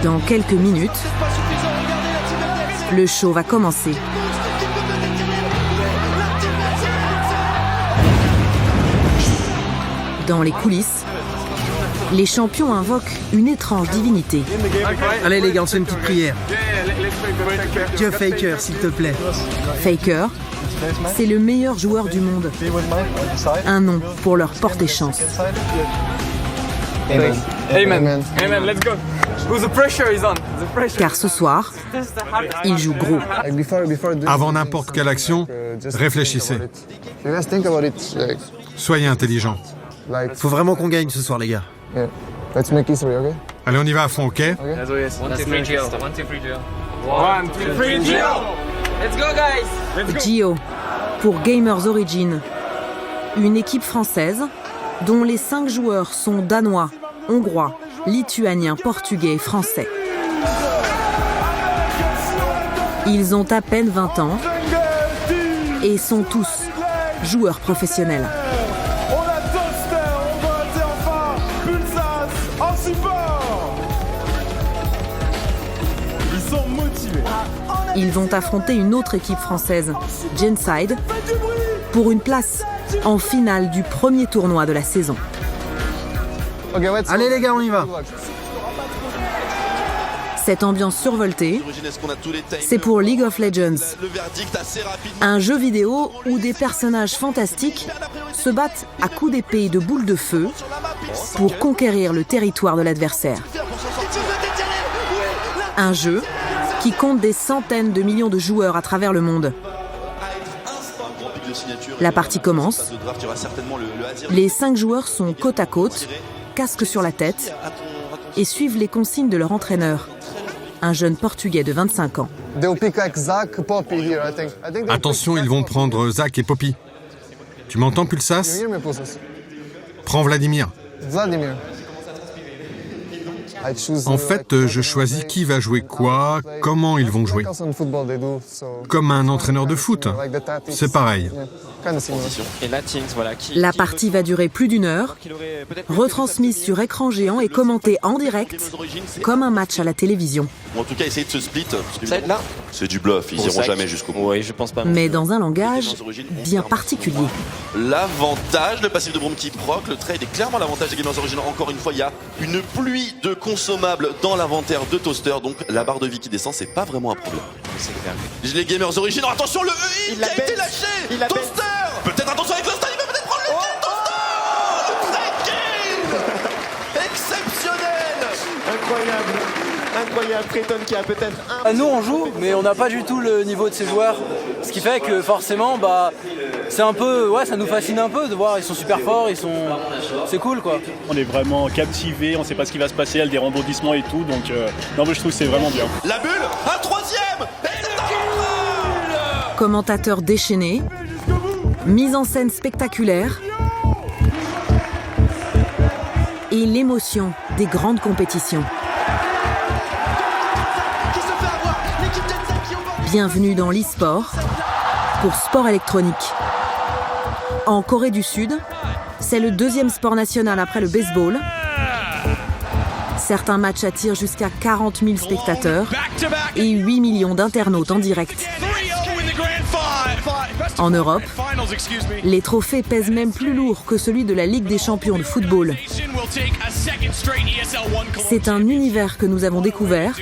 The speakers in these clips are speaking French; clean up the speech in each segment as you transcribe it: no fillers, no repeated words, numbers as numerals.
Dans quelques minutes, le show va commencer. Dans les coulisses, les champions invoquent une étrange divinité. Allez les gars, on se fait une petite prière. Dieu Faker, s'il te plaît. Faker, c'est le meilleur joueur du monde. Un nom pour leur porter chance. Amen. Amen. Amen. Let's go. The pressure is on. The pressure. Car ce soir, il joue gros. Avant n'importe quelle action, réfléchissez. Soyez intelligents. Faut vraiment qu'on gagne ce soir, les gars. Allez, on y va à fond, ok? Let's go, yes. 1, 2, 3, Gio. 1, 2, 3, Gio. 1, 2, 3, Gio. Let's go, guys. Let's go. Gio, pour Gamers Origin, une équipe française dont les 5 joueurs sont danois, hongrois, lituaniens, portugais et français. Ils ont à peine 20 ans et sont tous joueurs professionnels. Ils vont affronter une autre équipe française, Genside, pour une place en finale du premier tournoi de la saison. Allez les gars, on y va. Cette ambiance survoltée, c'est pour League of Legends, un jeu vidéo où des personnages fantastiques se battent à coups d'épée et de boules de feu pour conquérir le territoire de l'adversaire. Un jeu qui compte des centaines de millions de joueurs à travers le monde. La partie commence. Les 5 joueurs sont côte à côte, casque sur la tête, et suivent les consignes de leur entraîneur, un jeune Portugais de 25 ans. Attention, ils vont prendre Zach et Poppy. Tu m'entends, Pulsas? Prends Vladimir. En fait, je choisis qui va jouer quoi, comment ils vont jouer. Comme un entraîneur de foot. C'est pareil. La partie va durer plus d'1 heure, retransmise sur écran géant et commentée en direct, comme un match à la télévision. Ou en tout cas, essayer de se split. C'est du bluff, ils iront jamais jusqu'au bout. Oui, je pense pas. Mais dans un langage bien particulier. L'avantage, le passif de Broom qui proc, le trade est clairement l'avantage des Gamers Origin. Encore une fois, il y a une pluie de consommables dans l'inventaire de Toaster, donc la barre de vie qui descend, c'est pas vraiment un problème. C'est clair. Les Gamers Origin, attention, le EI qui a été lâché. Toaster. Peut-être attention avec le stun, il va peut-être prendre le kill. Toaster. Le trade kill. Exceptionnel. Incroyable, Trayton qui a peut-être un... Nous on joue, mais on n'a pas du tout le niveau de ces joueurs. Ce qui fait que forcément, c'est un peu, ça nous fascine un peu de voir, ils sont super forts, c'est cool quoi. On est vraiment captivés, on sait pas ce qui va se passer, il y a des rebondissements et tout, donc non mais je trouve que c'est vraiment bien. La bulle, un troisième. Commentateurs déchaînés, mise en scène spectaculaire et l'émotion des grandes compétitions. Bienvenue dans l'e-sport pour sport électronique. En Corée du Sud, c'est le 2e sport national après le baseball. Certains matchs attirent jusqu'à 40 000 spectateurs et 8 millions d'internautes en direct. En Europe, les trophées pèsent même plus lourd que celui de la Ligue des champions de football. C'est un univers que nous avons découvert,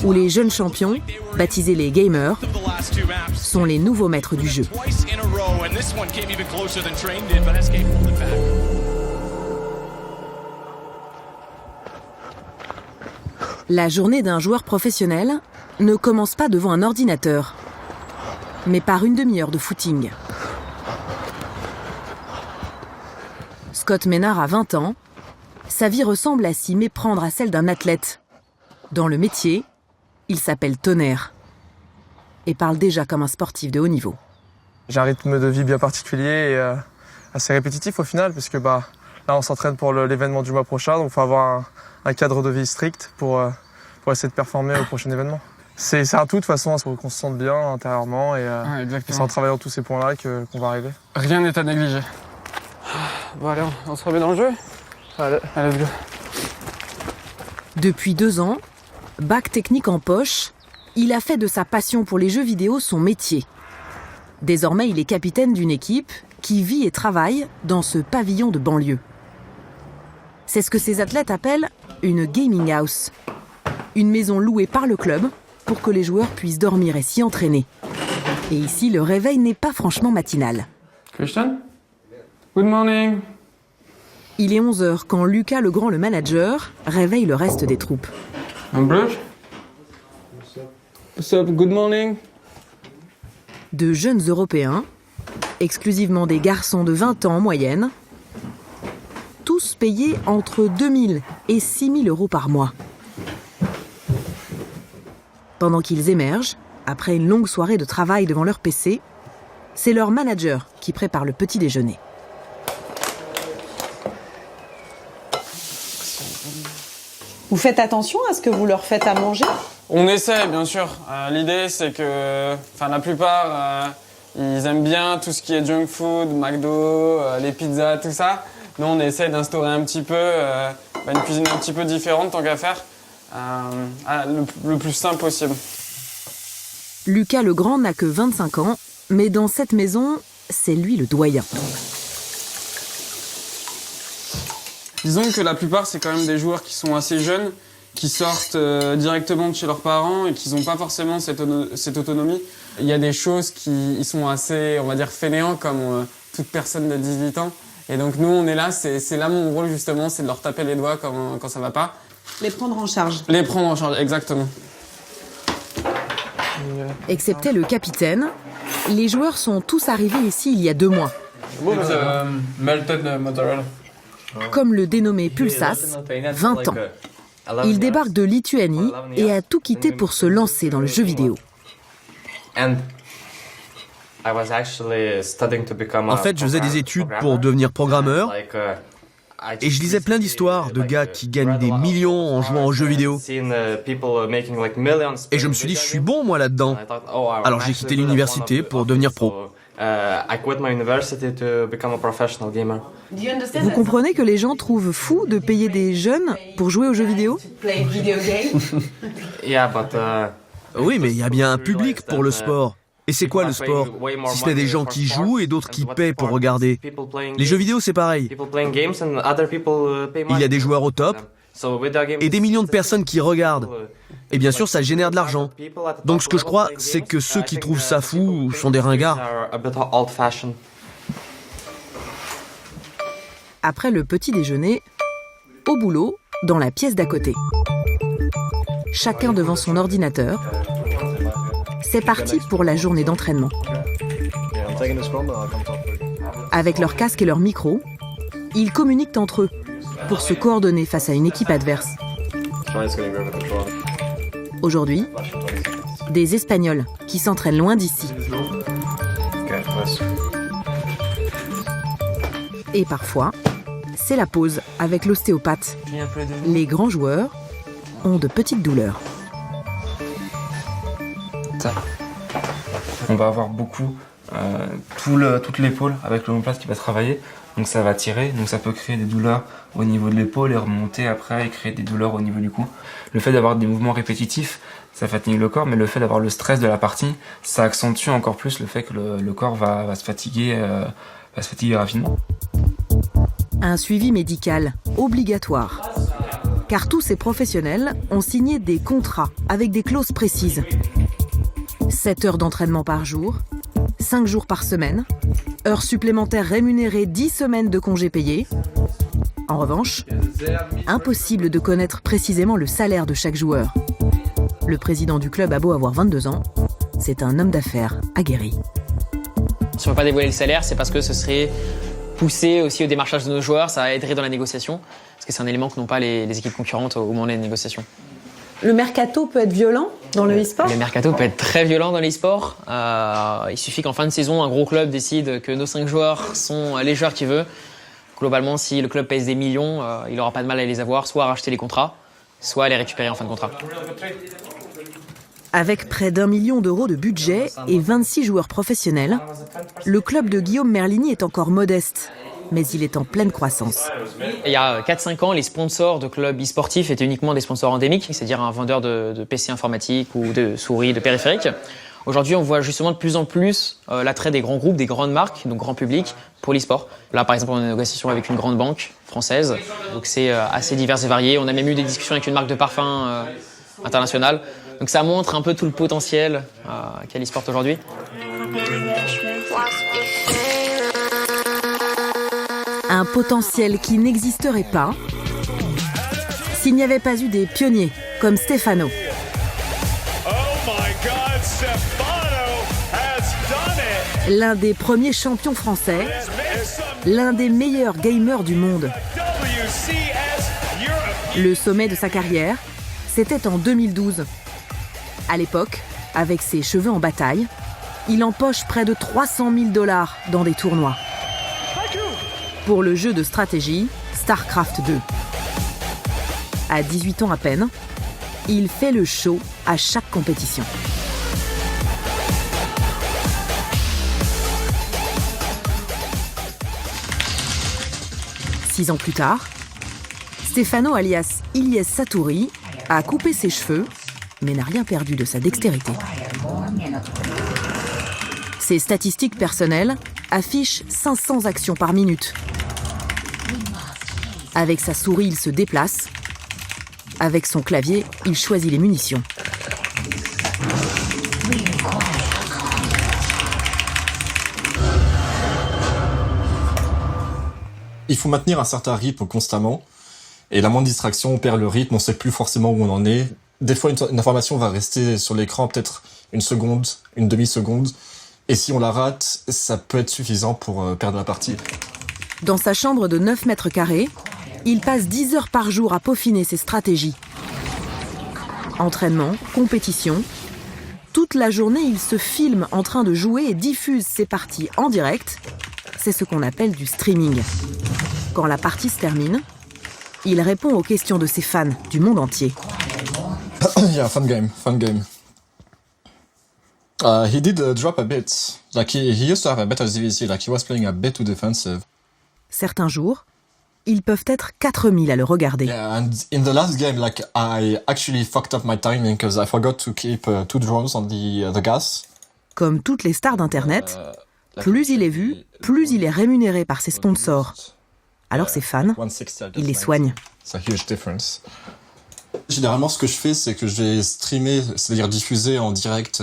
où les jeunes champions, baptisés les gamers, sont les nouveaux maîtres du jeu. La journée d'un joueur professionnel ne commence pas devant un ordinateur, mais par une demi-heure de footing. Scott Maynard a 20 ans. Sa vie ressemble à s'y méprendre à celle d'un athlète. Dans le métier, il s'appelle Tonnerre et parle déjà comme un sportif de haut niveau. J'ai un rythme de vie bien particulier et assez répétitif au final, parce que là on s'entraîne pour l'événement du mois prochain, donc il faut avoir un cadre de vie strict pour essayer de performer au prochain événement. C'est un tout de toute façon, il faut qu'on se sente bien intérieurement et c'est en travaillant tous ces points-là qu'on va arriver. Rien n'est à négliger. Bon allez, on se remet dans le jeu. Allez, let's go. Depuis 2 ans, bac technique en poche, il a fait de sa passion pour les jeux vidéo son métier. Désormais, il est capitaine d'une équipe qui vit et travaille dans ce pavillon de banlieue. C'est ce que ces athlètes appellent une gaming house. Une maison louée par le club pour que les joueurs puissent dormir et s'y entraîner. Et ici, le réveil n'est pas franchement matinal. Christian? Good morning. Il est 11h quand Lucas Legrand, le manager, réveille le reste des troupes. Bruce? What's up? Good morning. De jeunes Européens, exclusivement des garçons de 20 ans en moyenne, tous payés entre 2 000 et 6 000 euros par mois. Pendant qu'ils émergent, après une longue soirée de travail devant leur PC, c'est leur manager qui prépare le petit déjeuner. Vous faites attention à ce que vous leur faites à manger? On essaie, bien sûr. L'idée, c'est que la plupart, ils aiment bien tout ce qui est junk food, McDo, les pizzas, tout ça. Nous, on essaie d'instaurer un petit peu une cuisine un petit peu différente, tant qu'à faire, le plus simple possible. Lucas Legrand n'a que 25 ans, mais dans cette maison, c'est lui le doyen. Disons que la plupart, c'est quand même des joueurs qui sont assez jeunes, qui sortent directement de chez leurs parents et qui n'ont pas forcément cette autonomie. Il y a des choses qui sont assez, on va dire, fainéants, comme toute personne de 18 ans. Et donc nous, on est là, c'est là mon rôle justement, c'est de leur taper les doigts quand ça va pas. Les prendre en charge. Les prendre en charge, exactement. Excepté le capitaine, les joueurs sont tous arrivés ici il y a 2 mois. Melted mozzarella. Comme le dénommé Pulsas, 20 ans. Il débarque de Lituanie et a tout quitté pour se lancer dans le jeu vidéo. En fait, je faisais des études pour devenir programmeur et je lisais plein d'histoires de gars qui gagnent des millions en jouant aux jeux vidéo. Et je me suis dit, je suis bon moi là-dedans. Alors j'ai quitté l'université pour devenir pro. Vous comprenez que les gens trouvent fou de payer des jeunes pour jouer aux jeux vidéo? Oui, mais il y a bien un public pour le sport. Et c'est quoi le sport? Si ce n'est des gens qui jouent et d'autres qui paient pour regarder. Les jeux vidéo, c'est pareil. Il y a des joueurs au top et des millions de personnes qui regardent. Et bien sûr, ça génère de l'argent. Donc ce que je crois, c'est que ceux qui trouvent ça fou sont des ringards. Après le petit déjeuner, au boulot, dans la pièce d'à côté. Chacun devant son ordinateur. C'est parti pour la journée d'entraînement. Avec leur casque et leur micro, ils communiquent entre eux pour se coordonner face à une équipe adverse. Aujourd'hui, des Espagnols qui s'entraînent loin d'ici. Et parfois, c'est la pause avec l'ostéopathe. Les grands joueurs ont de petites douleurs. On va avoir beaucoup toute l'épaule avec l'omoplate qui va travailler, donc ça va tirer, donc ça peut créer des douleurs au niveau de l'épaule et remonter après et créer des douleurs au niveau du cou. Le fait d'avoir des mouvements répétitifs, ça fatigue le corps, mais le fait d'avoir le stress de la partie, ça accentue encore plus le fait que le corps va se fatiguer rapidement. Un suivi médical obligatoire. Car tous ces professionnels ont signé des contrats avec des clauses précises. 7 heures d'entraînement par jour, 5 jours par semaine, heures supplémentaires rémunérées, 10 semaines de congés payés. En revanche, impossible de connaître précisément le salaire de chaque joueur. Le président du club a beau avoir 22 ans, c'est un homme d'affaires aguerri. Si on ne peut pas dévoiler le salaire, c'est parce que ce serait pousser aussi au démarchage de nos joueurs, ça aiderait dans la négociation, parce que c'est un élément que n'ont pas les équipes concurrentes au moment des négociations. Le mercato peut être violent dans le e-sport? Le mercato peut être très violent dans l'e-sport. Il suffit qu'en fin de saison, un gros club décide que nos 5 joueurs sont les joueurs qu'il veut. Globalement, si le club pèse des millions, il n'aura pas de mal à les avoir, soit à racheter les contrats, soit à les récupérer en fin de contrat. Avec près d'1 million d'euros de budget et 26 joueurs professionnels, le club de Guillaume Merlini est encore modeste. mais il est en pleine croissance. Il y a 4-5 ans, les sponsors de clubs e-sportifs étaient uniquement des sponsors endémiques, c'est-à-dire un vendeur de PC informatique ou de souris, de périphériques. Aujourd'hui, on voit justement de plus en plus l'attrait des grands groupes, des grandes marques, donc grand public, pour l'e-sport. Là, par exemple, on est en négociation avec une grande banque française, donc c'est assez divers et varié. On a même eu des discussions avec une marque de parfum internationale. Donc ça montre un peu tout le potentiel qu'a l'e-sport aujourd'hui. Un potentiel qui n'existerait pas s'il n'y avait pas eu des pionniers comme Stefano. L'un des premiers champions français, l'un des meilleurs gamers du monde. Le sommet de sa carrière, c'était en 2012. À l'époque, avec ses cheveux en bataille, il empoche près de 300 000 $ dans des tournois. Pour le jeu de stratégie StarCraft 2. À 18 ans à peine, il fait le show à chaque compétition. Six ans plus tard, Stefano alias Ilyes Satouri a coupé ses cheveux, mais n'a rien perdu de sa dextérité. Ses statistiques personnelles affichent 500 actions par minute. Avec sa souris, il se déplace. Avec son clavier, il choisit les munitions. Il faut maintenir un certain rythme constamment. Et la moindre distraction, on perd le rythme, on ne sait plus forcément où on en est. Des fois, une information va rester sur l'écran peut-être une seconde, une demi-seconde. Et si on la rate, ça peut être suffisant pour perdre la partie. Dans sa chambre de 9 mètres carrés, il passe 10 heures par jour à peaufiner ses stratégies. Entraînement, compétition. Toute la journée, il se filme en train de jouer et diffuse ses parties en direct. C'est ce qu'on appelle du streaming. Quand la partie se termine, il répond aux questions de ses fans du monde entier. Yeah, fun game. He did drop a bit. Like he used to have a better ZVC. Like he was playing a bit too defensive. Certains jours, ils peuvent être 4000 à le regarder. Yeah, and in the last game, like I actually fucked up my timing because I forgot to keep 2 drones on the gas. Comme toutes les stars d'Internet, plus il est vu, plus il est rémunéré par ses sponsors. Alors ses fans, il les soigne. It's a huge difference. Généralement, ce que je fais, c'est que je vais streamer, c'est-à-dire diffuser en direct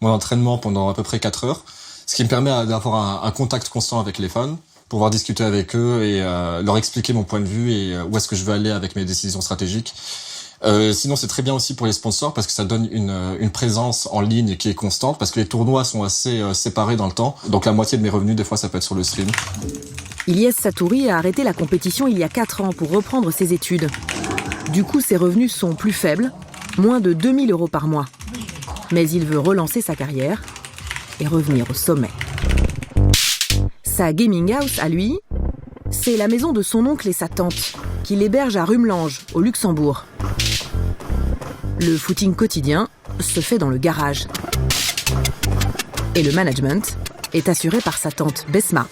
mon entraînement pendant à peu près 4 heures, ce qui me permet d'avoir un contact constant avec les fans, pouvoir discuter avec eux et leur expliquer mon point de vue et où est-ce que je veux aller avec mes décisions stratégiques. Sinon, c'est très bien aussi pour les sponsors parce que ça donne une présence en ligne qui est constante parce que les tournois sont assez séparés dans le temps. Donc la moitié de mes revenus, des fois, ça peut être sur le stream. Ilyes Satouri a arrêté la compétition il y a 4 ans pour reprendre ses études. Du coup, ses revenus sont plus faibles, moins de 2 000 € par mois. Mais il veut relancer sa carrière et revenir au sommet. Sa gaming house, à lui, c'est la maison de son oncle et sa tante, qu'il héberge à Rumelange, au Luxembourg. Le footing quotidien se fait dans le garage. Et le management est assuré par sa tante Besma.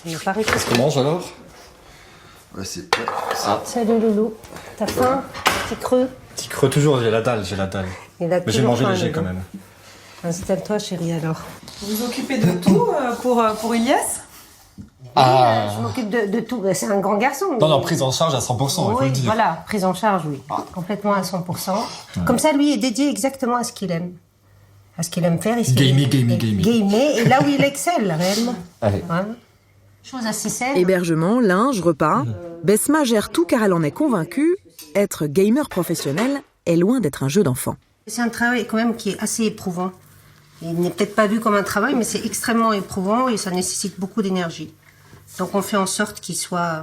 Qu'est-ce qu'on mange alors? Ouais, c'est... Salut Loulou, t'as faim? Petit creux? Petit creux toujours, j'ai la dalle. Mais j'ai mangé léger quand même. Installe-toi chérie alors. Vous vous occupez de tout pour Ilyes? Je m'occupe de tout. C'est un grand garçon. Non, prise en charge à 100%, il faut le dire. Voilà, prise en charge, oui. Complètement à 100%. Comme ça, lui est dédié exactement à ce qu'il aime. À ce qu'il aime faire. Gamer. Gamer, et là où il excelle, réellement. Allez. Ouais. Chose assez saine. Hébergement, linge, repas. Besma gère tout car elle en est convaincue, être gamer professionnel est loin d'être un jeu d'enfant. C'est un travail quand même qui est assez éprouvant. Il n'est peut-être pas vu comme un travail, mais c'est extrêmement éprouvant et ça nécessite beaucoup d'énergie. Donc on fait en sorte qu'il soit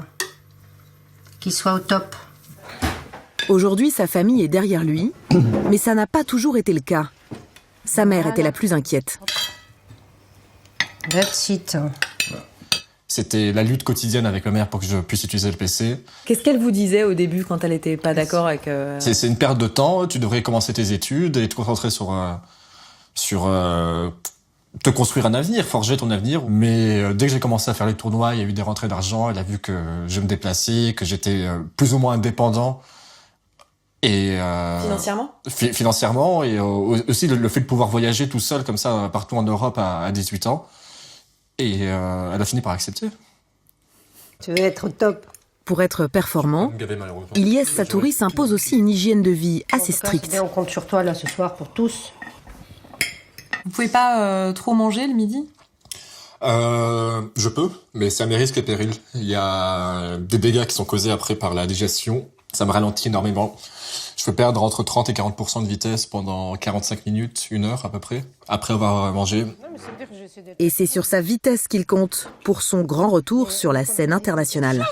au top. Aujourd'hui, sa famille est derrière lui, mais ça n'a pas toujours été le cas. Sa mère était la plus inquiète. That's it. C'était la lutte quotidienne avec ma mère pour que je puisse utiliser le PC. Qu'est-ce qu'elle vous disait au début quand elle n'était pas d'accord avec... C'est une perte de temps, tu devrais commencer tes études et te concentrer sur te construire un avenir, forger ton avenir. Mais dès que j'ai commencé à faire les tournois, il y a eu des rentrées d'argent, il a vu que je me déplaçais, que j'étais plus ou moins indépendant. Et financièrement, et aussi le fait de pouvoir voyager tout seul comme ça partout en Europe à 18 ans. Et elle a fini par accepter. Tu veux être au top. Pour être performant, Ilyes Satouri s'impose aussi une hygiène de vie assez stricte. On compte sur toi là ce soir pour tous. Vous pouvez pas trop manger le midi ? Je peux, mais c'est à mes risques et périls. Il y a des dégâts qui sont causés après par la digestion. Ça me ralentit énormément. Je peux perdre entre 30 et 40% de vitesse pendant 45 minutes, 1 heure à peu près, après avoir mangé. Et c'est sur sa vitesse qu'il compte pour son grand retour sur la scène internationale.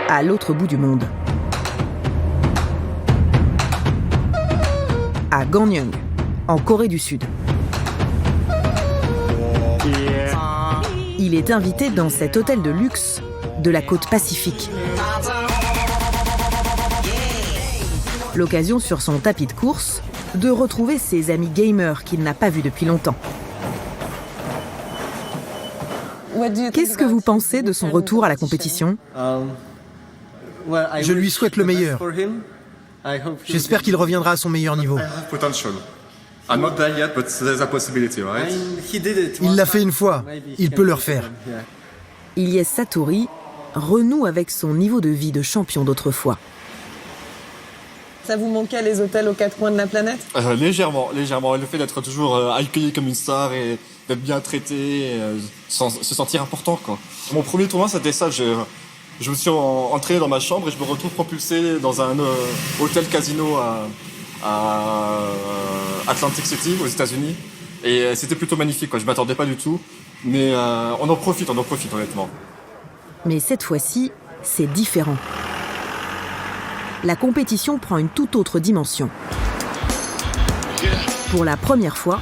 À l'autre bout du monde. À Gangneung, en Corée du Sud. Il est invité dans cet hôtel de luxe de la côte Pacifique. L'occasion sur son tapis de course de retrouver ses amis gamers qu'il n'a pas vus depuis longtemps. Qu'est-ce que vous pensez de son retour à la compétition ? Je lui souhaite le meilleur. J'espère qu'il reviendra à son meilleur niveau. Il l'a fait une fois, il peut le refaire. Ilyes Satouri renoue avec son niveau de vie de champion d'autrefois. Ça vous manquait les hôtels aux 4 coins de la planète ? Légèrement. Le fait d'être toujours accueilli comme une star et d'être bien traité, se sentir important, quoi. Mon premier tournoi, c'était ça. Je me suis entré dans ma chambre et je me retrouve propulsé dans un hôtel casino à Atlantic City, aux États-Unis. Et c'était plutôt magnifique, quoi. Je m'attendais pas du tout. Mais on en profite honnêtement. Mais cette fois-ci, c'est différent. La compétition prend une toute autre dimension. Pour la première fois,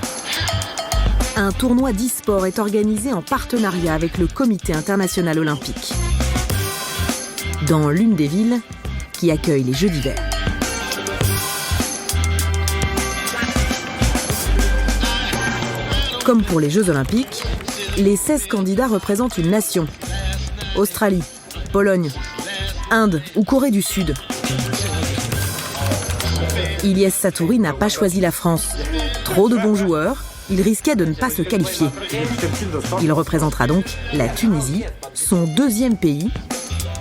un tournoi d'e-sport est organisé en partenariat avec le Comité international olympique, dans l'une des villes qui accueille les Jeux d'hiver. Comme pour les Jeux olympiques, les 16 candidats représentent une nation. Australie, Pologne, Inde ou Corée du Sud. Ilyes Satouri n'a pas choisi la France. Trop de bons joueurs, il risquait de ne pas se qualifier. Il représentera donc la Tunisie, son deuxième pays,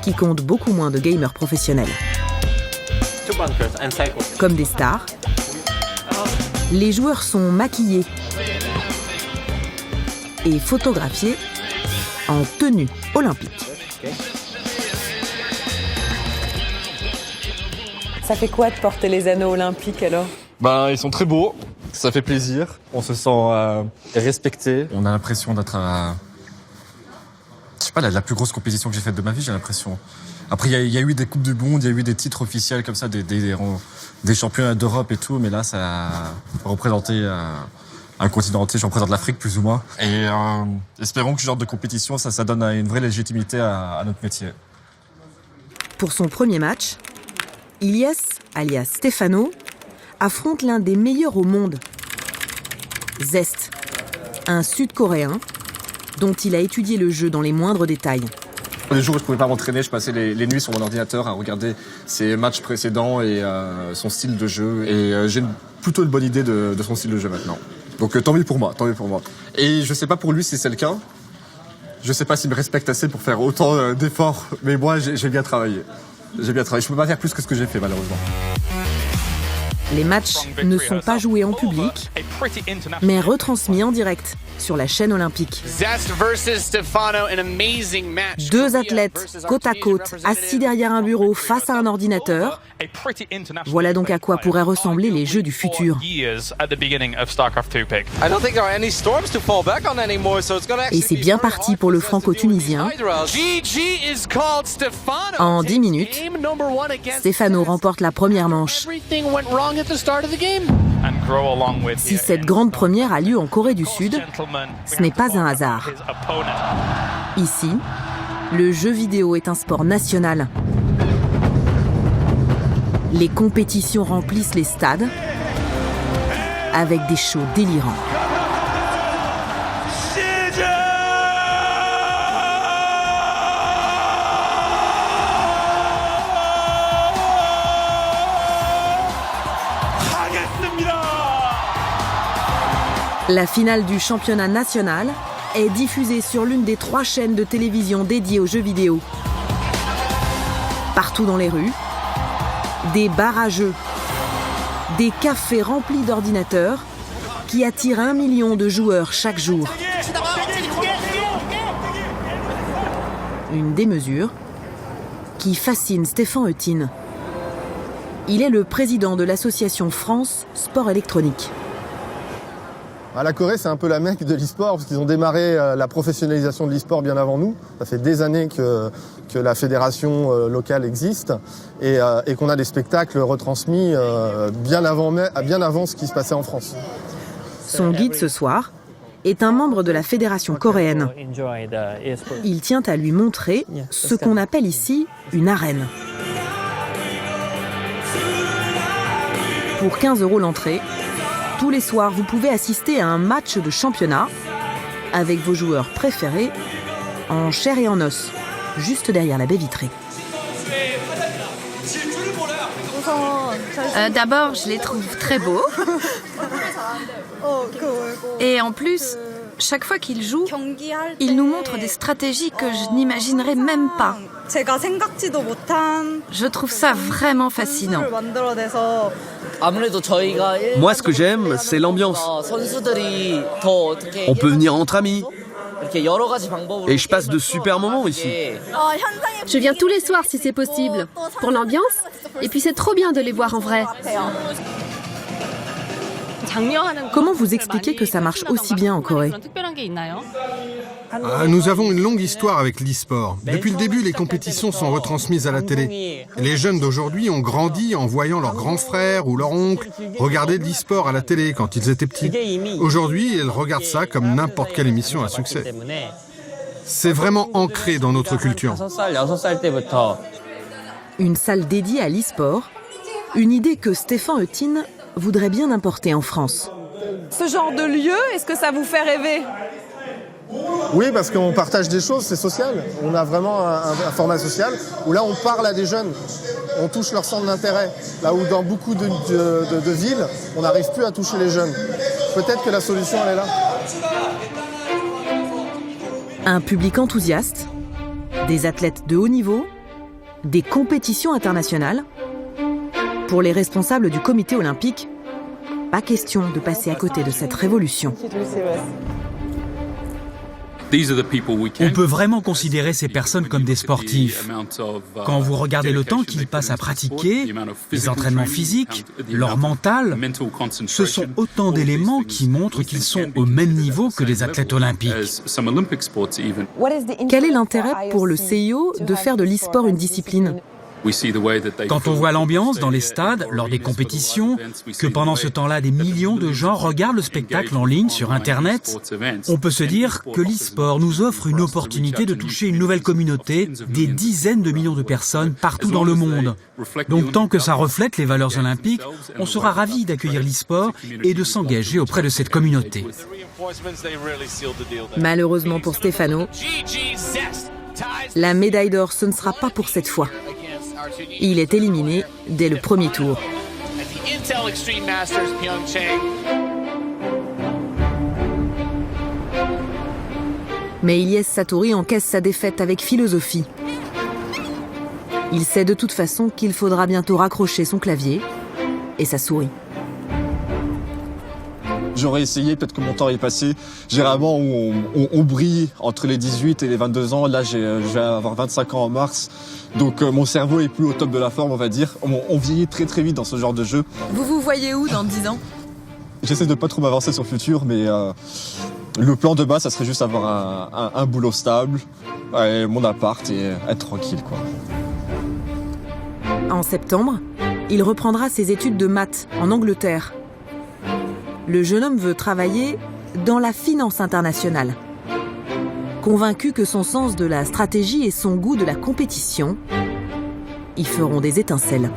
qui compte beaucoup moins de gamers professionnels. Comme des stars, les joueurs sont maquillés et photographiés en tenue olympique. Ça fait quoi de porter les anneaux olympiques alors ? Ils sont très beaux, ça fait plaisir, on se sent respecté. On a l'impression d'être la plus grosse compétition que j'ai faite de ma vie, j'ai l'impression. Après, il y a eu des Coupes du Monde, il y a eu des titres officiels comme ça, des championnats d'Europe et tout, mais là, ça a représenté un continent entier, je représente l'Afrique plus ou moins. Et espérons que ce genre de compétition, ça donne une vraie légitimité à notre métier. Pour son premier match, Ilyes, alias Stefano, affronte l'un des meilleurs au monde, Zest, un Sud-Coréen dont il a étudié le jeu dans les moindres détails. Les jours où je pouvais pas m'entraîner, je passais les nuits sur mon ordinateur à regarder ses matchs précédents et son style de jeu. Et j'ai plutôt une bonne idée de son style de jeu maintenant. Donc tant mieux pour moi. Et je sais pas pour lui si c'est le cas. Je sais pas s'il me respecte assez pour faire autant d'efforts, mais moi j'ai bien travaillé. Je peux pas faire plus que ce que j'ai fait malheureusement. Les matchs ne sont pas joués en public, mais retransmis en direct sur la chaîne olympique. 2 athlètes côte à côte, assis derrière un bureau face à un ordinateur. Voilà donc à quoi pourraient ressembler les jeux du futur. Et c'est bien parti pour le franco-tunisien. En 10 minutes, Stefano remporte la première manche. Si cette grande première a lieu en Corée du Sud, ce n'est pas un hasard. Ici, le jeu vidéo est un sport national. Les compétitions remplissent les stades avec des shows délirants. La finale du championnat national est diffusée sur l'une des 3 chaînes de télévision dédiées aux jeux vidéo. Partout dans les rues, des bars à jeux, des cafés remplis d'ordinateurs qui attirent 1 million de joueurs chaque jour. Une démesure qui fascine Stéphane Eutin. Il est le président de l'association France Sport Électronique. La Corée, c'est un peu la mecque de l'e-sport, parce qu'ils ont démarré la professionnalisation de l'e-sport bien avant nous. Ça fait des années que la fédération locale existe et qu'on a des spectacles retransmis bien avant ce qui se passait en France. Son guide ce soir est un membre de la fédération coréenne. Il tient à lui montrer ce qu'on appelle ici une arène. Pour 15 € l'entrée, tous les soirs, vous pouvez assister à un match de championnat avec vos joueurs préférés en chair et en os, juste derrière la baie vitrée. D'abord, je les trouve très beaux. Et en plus, chaque fois qu'ils jouent, ils nous montrent des stratégies que je n'imaginerais même pas. Je trouve ça vraiment fascinant. Moi, ce que j'aime, c'est l'ambiance. On peut venir entre amis. Et je passe de super moments ici. Je viens tous les soirs si c'est possible, pour l'ambiance, et puis c'est trop bien de les voir en vrai. Comment vous expliquez que ça marche aussi bien en Corée ? Nous avons une longue histoire avec l'e-sport. Depuis le début, les compétitions sont retransmises à la télé. Les jeunes d'aujourd'hui ont grandi en voyant leurs grands frères ou leurs oncles regarder de l'e-sport à la télé quand ils étaient petits. Aujourd'hui, ils regardent ça comme n'importe quelle émission à succès. C'est vraiment ancré dans notre culture. Une salle dédiée à l'e-sport, une idée que Stéphane Eutin voudrait bien importer en France. Ce genre de lieu, est-ce que ça vous fait rêver ? Oui, parce qu'on partage des choses, c'est social. On a vraiment un format social où là on parle à des jeunes, on touche leur centre d'intérêt. Là où dans beaucoup de villes, on n'arrive plus à toucher les jeunes. Peut-être que la solution elle est là. Un public enthousiaste, des athlètes de haut niveau, des compétitions internationales. Pour les responsables du comité olympique, pas question de passer à côté de cette révolution. On peut vraiment considérer ces personnes comme des sportifs. Quand vous regardez le temps qu'ils passent à pratiquer, les entraînements physiques, leur mental, ce sont autant d'éléments qui montrent qu'ils sont au même niveau que les athlètes olympiques. Quel est l'intérêt pour le CIO de faire de l'e-sport une discipline ? Quand on voit l'ambiance dans les stades, lors des compétitions, que pendant ce temps-là, des millions de gens regardent le spectacle en ligne sur Internet, on peut se dire que l'e-sport nous offre une opportunité de toucher une nouvelle communauté, des dizaines de millions de personnes partout dans le monde. Donc tant que ça reflète les valeurs olympiques, on sera ravis d'accueillir l'e-sport et de s'engager auprès de cette communauté. Malheureusement pour Stefano, la médaille d'or, ce ne sera pas pour cette fois. Il est éliminé dès le premier tour. Mais Ilyes Satori encaisse sa défaite avec philosophie. Il sait de toute façon qu'il faudra bientôt raccrocher son clavier et sa souris. J'aurais essayé, peut-être que mon temps est passé. Généralement, on brille entre les 18 et les 22 ans. Là, je vais avoir 25 ans en mars. Donc, mon cerveau est plus au top de la forme, on va dire. On vieillit très très vite dans ce genre de jeu. Vous vous voyez où dans 10 ans ? J'essaie de pas trop m'avancer sur le futur, mais le plan de base, ça serait juste avoir un boulot stable, mon appart et être tranquille, quoi. En septembre, il reprendra ses études de maths en Angleterre. Le jeune homme veut travailler dans la finance internationale. Convaincu que son sens de la stratégie et son goût de la compétition y feront des étincelles.